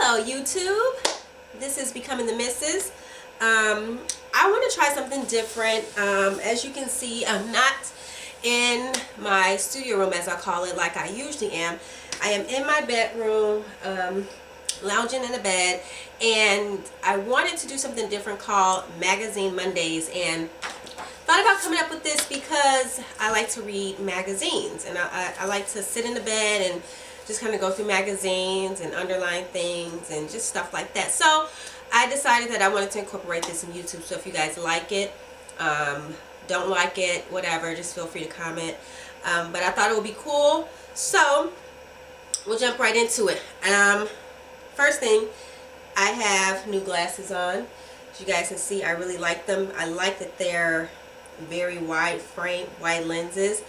Hello YouTube, this is Becoming the Missus. I want to try something different. As you can see, I'm not in my studio room, as I call it, like I usually am. I am in my bedroom, lounging in the bed, and I wanted to do something different called Magazine Mondays, and thought about coming up with this because I like to read magazines, and I like to sit in the bed and just kind of go through magazines and underline things and just stuff like that. So I decided that I wanted to incorporate this in YouTube. So if you guys like it, don't like it, whatever, just feel free to comment. But I thought it would be cool, so we'll jump right into it. First thing, I have new glasses on. As you guys can see, I really like them. I like that they're very wide frame, wide lenses.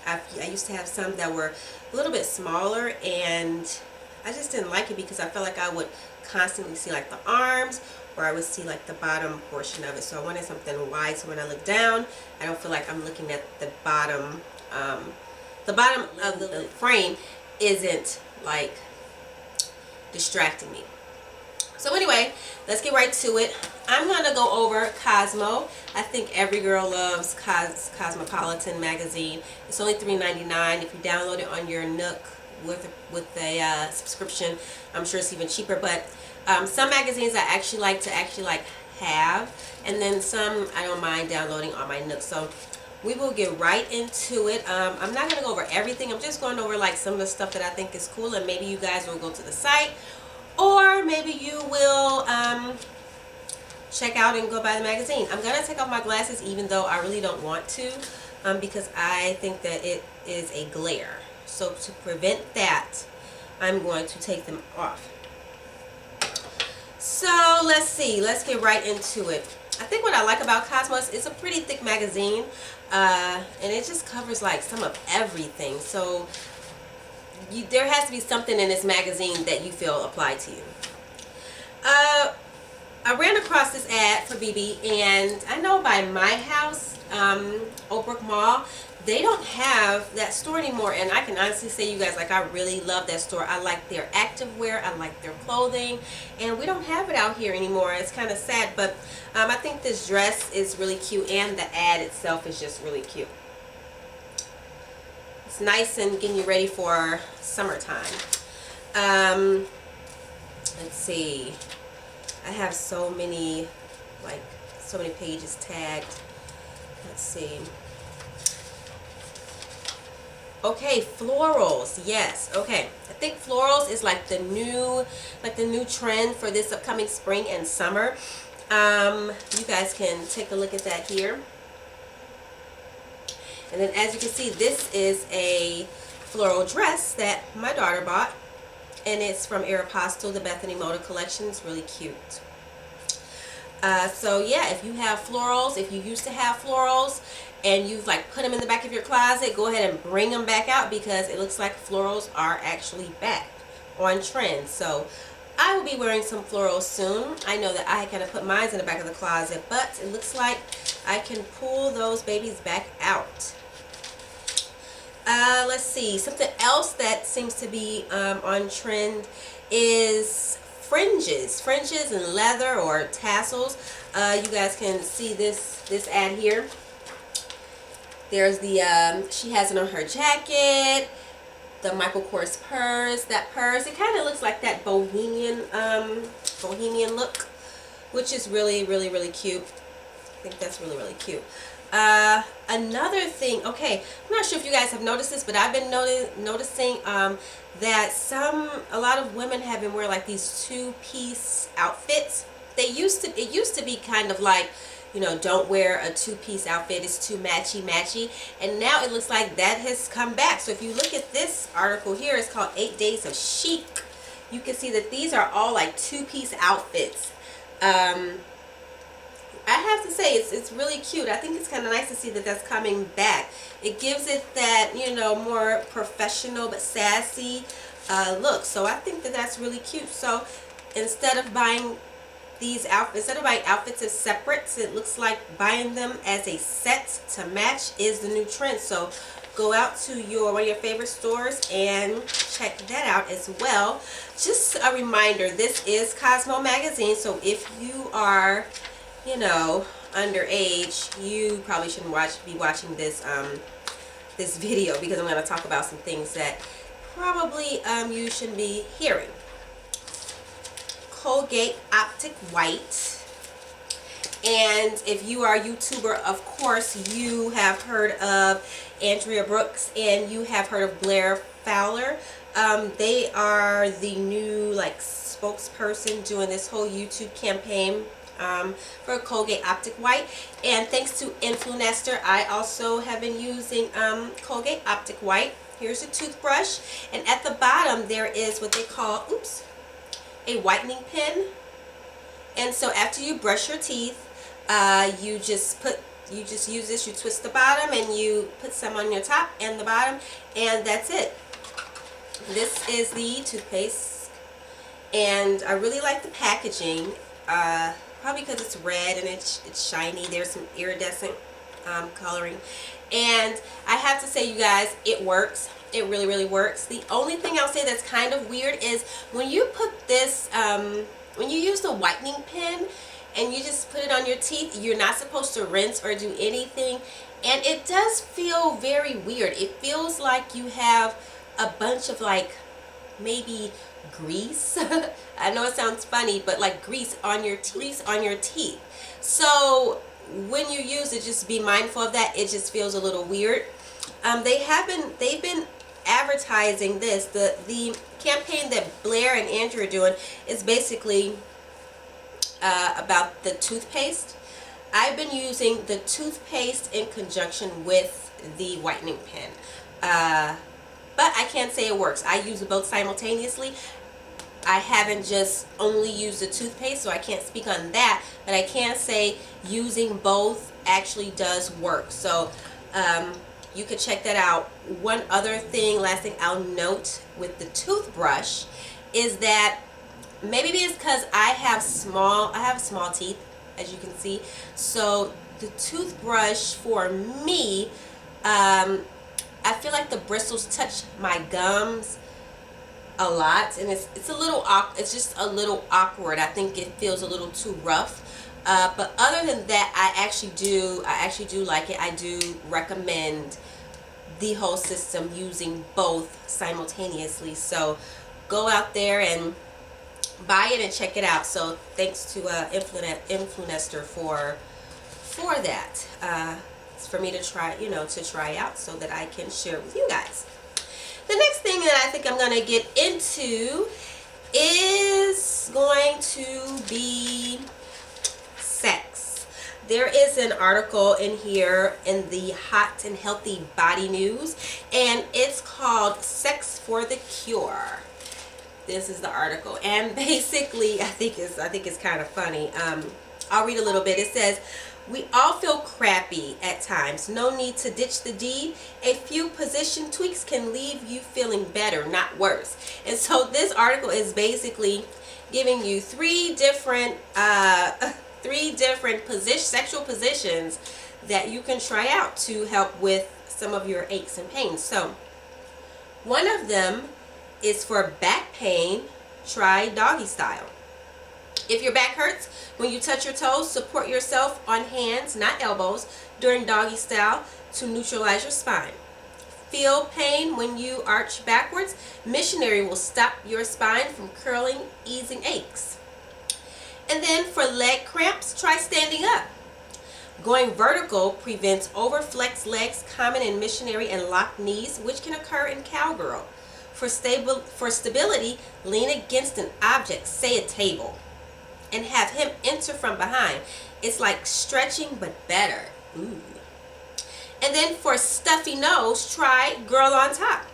I used to have some that were a little bit smaller, and I just didn't like it because I felt like I would constantly see like the arms, or I would see like the bottom portion of it. So I wanted something wide, so when I look down, I don't feel like I'm looking at the bottom. The bottom of the frame isn't like distracting me. So anyway, let's get right to it. I'm going to go over Cosmo. I think every girl loves Cosmopolitan Magazine. It's only $3.99. If you download it on your Nook with a subscription, I'm sure it's even cheaper. But some magazines I actually like to have, and then some I don't mind downloading on my Nook. So we will get right into it. I'm not going to go over everything. I'm just going over like some of the stuff that I think is cool, and maybe you guys will go to the site, or maybe you will check out and go buy the magazine. I'm going to take off my glasses even though I really don't want to, because I think that it is a glare. So to prevent that, I'm going to take them off. So let's see. Let's get right into it. I think what I like about Cosmo is it's a pretty thick magazine, and it just covers like some of everything. So there has to be something in this magazine that you feel applied to you. I ran across this ad for BB, and I know by my house, Oak Brook Mall, they don't have that store anymore, and I can honestly say, you guys, like, I really love that store. I like their activewear, I like their clothing, and we don't have it out here anymore. It's kind of sad, but I think this dress is really cute, and the ad itself is just really cute. It's nice and getting you ready for summertime. Let's see. I have so many pages tagged. Let's see. Okay, florals. Yes. Okay. I think florals is like the new trend for this upcoming spring and summer. You guys can take a look at that here. And then, as you can see, this is a floral dress that my daughter bought, and it's from Aeropostale, the Bethany Moda collection. It's really cute. So yeah, if you have florals, if you used to have florals and you've like put them in the back of your closet, go ahead and bring them back out, because it looks like florals are actually back on trend. So I will be wearing some florals soon. I know that I kind of put mine in the back of the closet, but it looks like I can pull those babies back out. Let's see, something else that seems to be on trend is fringes and leather or tassels. You guys can see this ad here. There's the she has it on her jacket, the Michael Kors purse. That purse, it kind of looks like that bohemian look, which is really cute. I think that's really cute. Another thing, okay, I'm not sure if you guys have noticed this, but I've been noticing that a lot of women have been wearing like these two-piece outfits. It used to be kind of like, you know, don't wear a two-piece outfit, it's too matchy, and now it looks like that has come back. So if you look at this article here, it's called 8 Days of Chic. You can see that these are all like two-piece outfits. I have to say, it's really cute. I think it's kind of nice to see that that's coming back. It gives it that, you know, more professional but sassy look. So I think that that's really cute. So instead of buying outfits as separate, it looks like buying them as a set to match is the new trend. So go out to one of your favorite stores and check that out as well. Just a reminder, this is Cosmo Magazine, so if you are, you know, underage, you probably shouldn't be watching this this video, because I'm going to talk about some things that probably you shouldn't be hearing. Colgate Optic White. And if you are a YouTuber, of course, you have heard of Andrea Brooks and you have heard of Blair Fowler. They are the new like spokesperson doing this whole YouTube campaign for Colgate Optic White. And thanks to Influenster, I also have been using Colgate Optic White. Here's a toothbrush, and at the bottom there is what they call, a whitening pen. And so after you brush your teeth, you just use this, you twist the bottom and you put some on your top and the bottom, and that's it. This is the toothpaste, and I really like the packaging, probably because it's red and it's shiny. There's some iridescent coloring, and I have to say, you guys, it works. It really, really works. The only thing I'll say that's kind of weird is when you put this, when you use the whitening pen and you just put it on your teeth, you're not supposed to rinse or do anything, and it does feel very weird. It feels like you have a bunch of like maybe grease. I know it sounds funny, but like grease on your teeth. So when you use it, just be mindful of that. It just feels a little weird. They've been advertising this. The campaign that Blair and Andrew are doing is basically about the toothpaste. I've been using the toothpaste in conjunction with the whitening pen, but I can't say it works. I use both simultaneously. I haven't just only used the toothpaste, so I can't speak on that, but I can say using both actually does work. So you could check that out. One other thing, last thing I'll note with the toothbrush is that maybe it's because I have small teeth, as you can see. So the toothbrush for me, I feel like the bristles touch my gums a lot, and it's just a little awkward. I think it feels a little too rough. But other than that, I actually do like it. I do recommend the whole system, using both simultaneously. So go out there and buy it and check it out. So thanks to Influenster for that. It's for me to try out so that I can share with you guys. The next thing that I think I'm going to get into is going to be sex. There is an article in here in the Hot and Healthy Body News, and it's called Sex for the Cure. This is the article, and basically I think it's kind of funny. I'll read a little bit. It says, "We all feel crappy at times. No need to ditch the deed. A few position tweaks can leave you feeling better, not worse." And so this article is basically giving you three different sexual positions that you can try out to help with some of your aches and pains. So one of them is for back pain. Try doggy style. If your back hurts when you touch your toes, support yourself on hands, not elbows, during doggy style to neutralize your spine. Feel pain when you arch backwards? Missionary will stop your spine from curling, easing aches. And then for leg cramps, try standing up. Going vertical prevents overflexed legs, common in missionary, and locked knees, which can occur in cowgirl. For stability, lean against an object, say a table, and have him enter from behind. It's like stretching, but better. Ooh. And then for stuffy nose, try girl on top.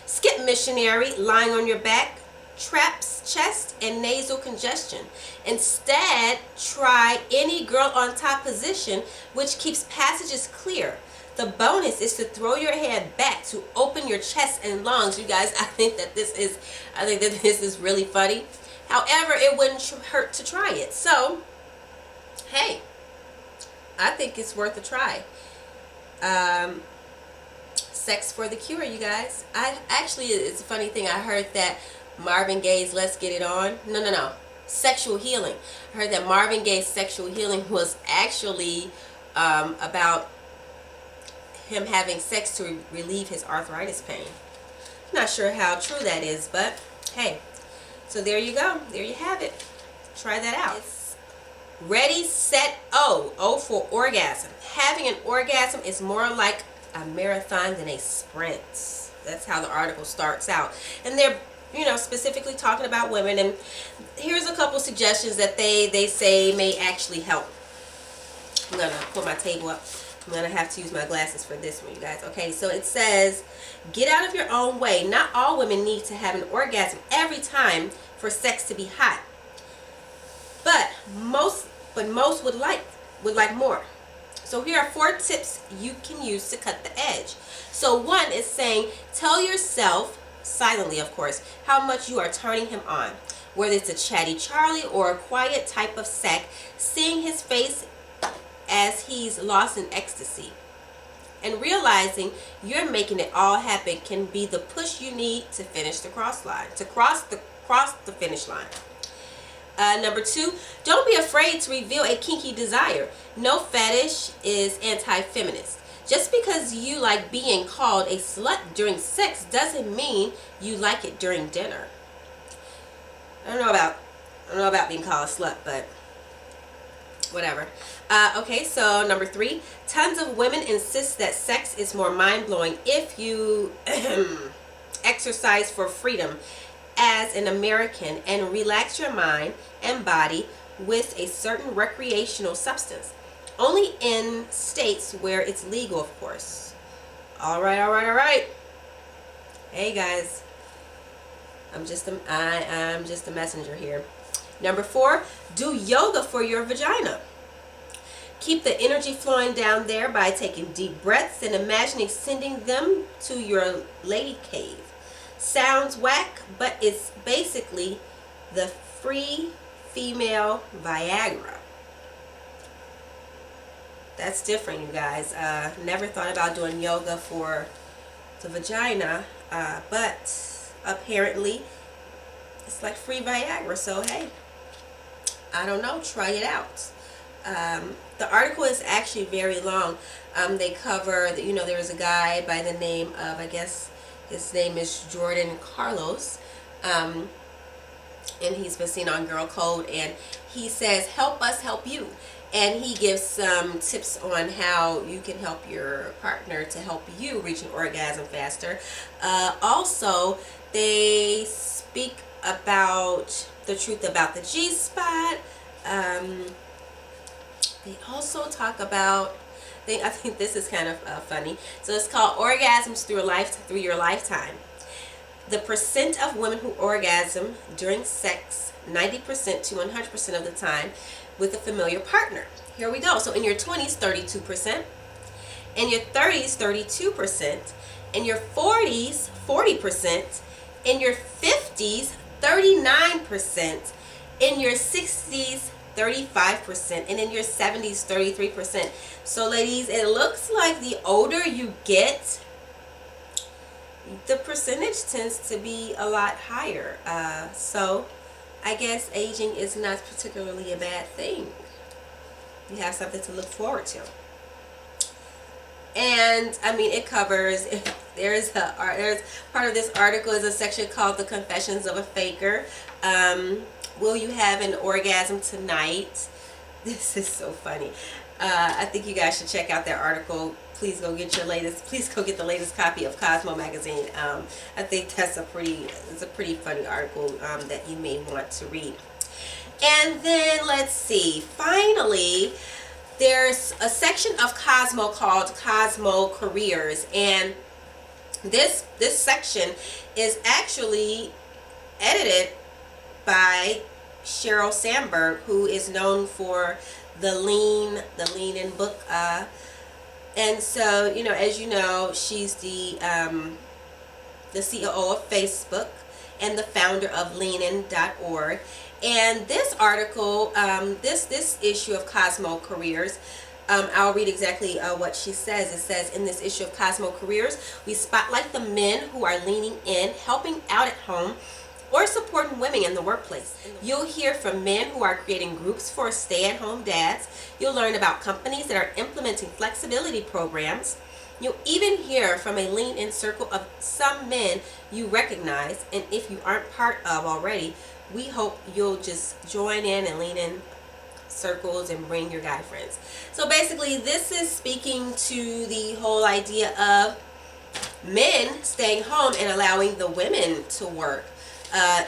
Skip missionary, lying on your back, traps chest and nasal congestion. Instead, try any girl on top position, which keeps passages clear. The bonus is to throw your head back to open your chest and lungs. You guys, I think that this is really funny. However, it wouldn't hurt to try it. So, hey, I think it's worth a try. sex for the cure, you guys. It's a funny thing. I heard that Marvin Gaye's Let's Get It On. No. Sexual healing. I heard that Marvin Gaye's sexual healing was actually about him having sex to relieve his arthritis pain. Not sure how true that is, but hey. So there you go. There you have it. Try that out. It's ready, set, O. O for orgasm. Having an orgasm is more like a marathon than a sprint. That's how the article starts out. And they're, specifically talking about women. And here's a couple suggestions that they say may actually help. I'm going to put my table up. I'm going to have to use my glasses for this one, you guys. Okay, so it says, get out of your own way. Not all women need to have an orgasm every time for sex to be hot. But most would like more. So here are 4 tips you can use to cut the edge. So 1 is saying, tell yourself, silently of course, how much you are turning him on. Whether it's a chatty Charlie or a quiet type of sack, seeing his face as he's lost in ecstasy. And realizing you're making it all happen can be the push you need to finish the cross the finish line. Number 2, don't be afraid to reveal a kinky desire. No fetish is anti-feminist. Just because you like being called a slut during sex doesn't mean you like it during dinner. I don't know about being called a slut, but whatever. Okay, so number 3, tons of women insist that sex is more mind-blowing if you exercise for freedom as an American and relax your mind and body with a certain recreational substance. Only in states where it's legal, of course. All right. Hey guys, I'm just a messenger here. Number 4, do yoga for your vagina. Keep the energy flowing down there by taking deep breaths and imagining sending them to your lady cave. Sounds whack, but it's basically the free female Viagra. That's different, you guys. Never thought about doing yoga for the vagina, but apparently it's like free Viagra. So hey, I don't know. Try it out. The article is actually very long. They cover, there was a guy by the name of, I guess his name is Jordan Carlos, and he's been seen on Girl Code, and he says, help us help you. And he gives some tips on how you can help your partner to help you reach an orgasm faster. Also, they speak about the truth about the G-spot. They also talk about, I think this is kind of funny. So it's called Orgasms Through Your Lifetime. The percent of women who orgasm during sex, 90% to 100% of the time, with a familiar partner. Here we go. So in your 20s, 32%. In your 30s, 32%. In your 40s, 40%. In your 50s, 39%. In your 60s, 35%. And in your 70s, 33%. So ladies, it looks like the older you get, the percentage tends to be a lot higher. So I guess aging is not particularly a bad thing. You have something to look forward to. And I mean, it covers, there's part of this article is a section called The Confessions of a Faker. Will you have an orgasm tonight? This is so funny. I think you guys should check out that article. Please go get the latest copy of Cosmo Magazine. I think that's a pretty funny article that you may want to read. And then let's see. Finally, there's a section of Cosmo called Cosmo Careers, and this section is actually edited by Sheryl Sandberg, who is known for the Lean In book. And so, as you know, she's the COO of Facebook and the founder of leanin.org. And this article, this issue of Cosmo Careers I'll read exactly what she says. It says, in this issue of Cosmo Careers, we spotlight the men who are leaning in, helping out at home, or supporting women in the workplace. You'll hear from men who are creating groups for stay-at-home dads. You'll learn about companies that are implementing flexibility programs. You'll even hear from a lean-in circle of some men you recognize, and if you aren't part of already, we hope you'll just join in and lean in circles and bring your guy friends. So basically, this is speaking to the whole idea of men staying home and allowing the women to work.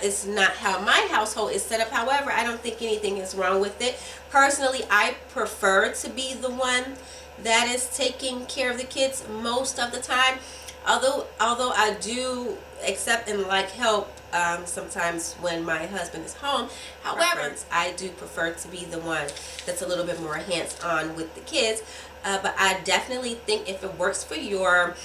It's not how my household is set up. However, I don't think anything is wrong with it. Personally, I prefer to be the one that is taking care of the kids most of the time. Although I do accept and like help sometimes when my husband is home. However, I do prefer to be the one that's a little bit more hands-on with the kids. But I definitely think if it works for your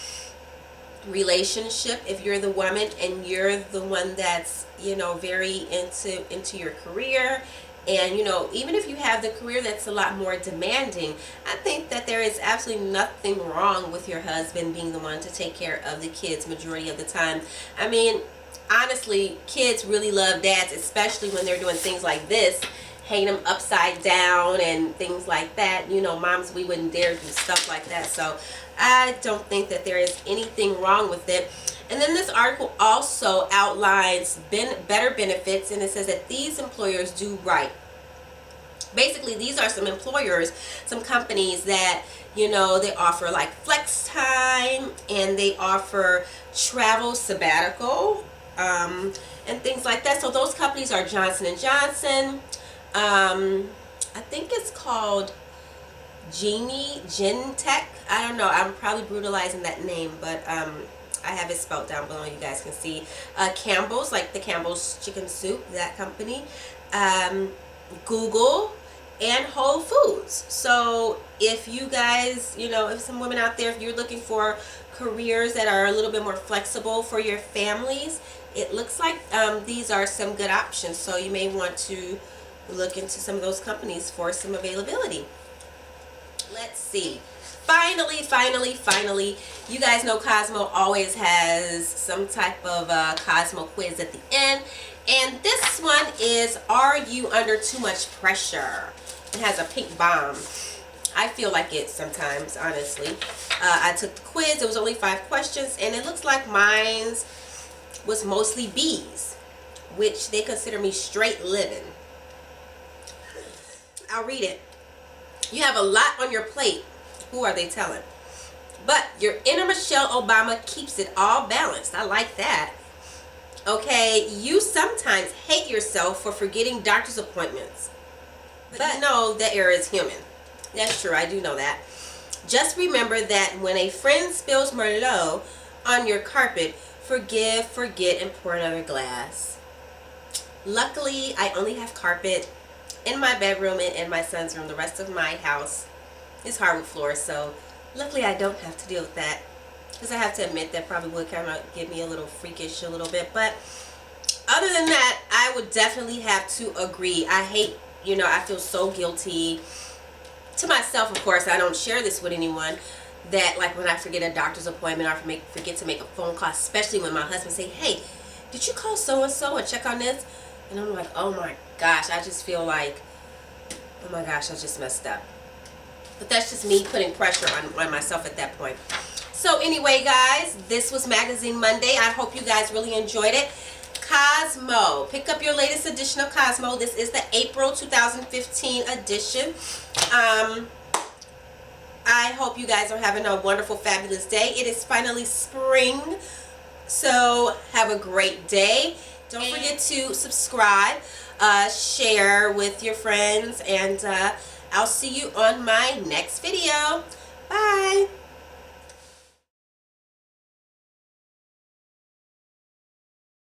relationship, if you're the woman and you're the one that's, you know, very into your career, and you know, even if you have the career that's a lot more demanding, I think that there is absolutely nothing wrong with your husband being the one to take care of the kids majority of the time. I mean, honestly, kids really love dads, especially when they're doing things like this, hanging them upside down and things like that. You know, moms, we wouldn't dare do stuff like that. So I don't think that there is anything wrong with it. And then this article also outlines better benefits, and it says that these employers do right. Basically, these are some employers, some companies that, you know, they offer like flex time, and they offer travel sabbatical, and things like that. So those companies are Johnson & Johnson. I think it's called Gentech. I don't know. I'm probably brutalizing that name, but I have it spelled down below. You guys can see. Campbell's, like the Campbell's chicken soup, that company. Google, and Whole Foods. So if you guys, you know, if some women out there, if you're looking for careers that are a little bit more flexible for your families, it looks like these are some good options. So you may want to look into some of those companies for some availability. Let's see. Finally, you guys know Cosmo always has some type of Cosmo quiz at the end. And this one is, are you under too much pressure? It has a pink bomb. I feel like it sometimes, honestly. I took the quiz. It was only 5 questions, and it looks like mine was mostly B's, which they consider me straight living. I'll read it. You have a lot on your plate. Who are they telling? But your inner Michelle Obama keeps it all balanced. I like that. Okay, you sometimes hate yourself for forgetting doctor's appointments. But you know that error is human. That's true, I do know that. Just remember that when a friend spills Merlot on your carpet, forgive, forget, and pour another glass. Luckily, I only have carpet in my bedroom and in my son's room. The rest of my house is hardwood floor, so luckily I don't have to deal with that. Because I have to admit that probably would kind of get me a little freakish a little bit. But other than that, I would definitely have to agree. I hate, you know, I feel so guilty. To myself, of course, I don't share this with anyone. That like when I forget a doctor's appointment or forget to make a phone call, especially when my husband say, hey, did you call so-and-so and check on this? And I'm like, oh my gosh, I just feel like, oh my gosh, I just messed up. But that's just me putting pressure on myself at that point. So anyway, guys, this was Magazine Monday. I hope you guys really enjoyed it. Cosmo. Pick up your latest edition of Cosmo. This is the April 2015 edition. I hope you guys are having a wonderful, fabulous day. It is finally spring. So have a great day. Don't forget to subscribe, share with your friends, and I'll see you on my next video. Bye.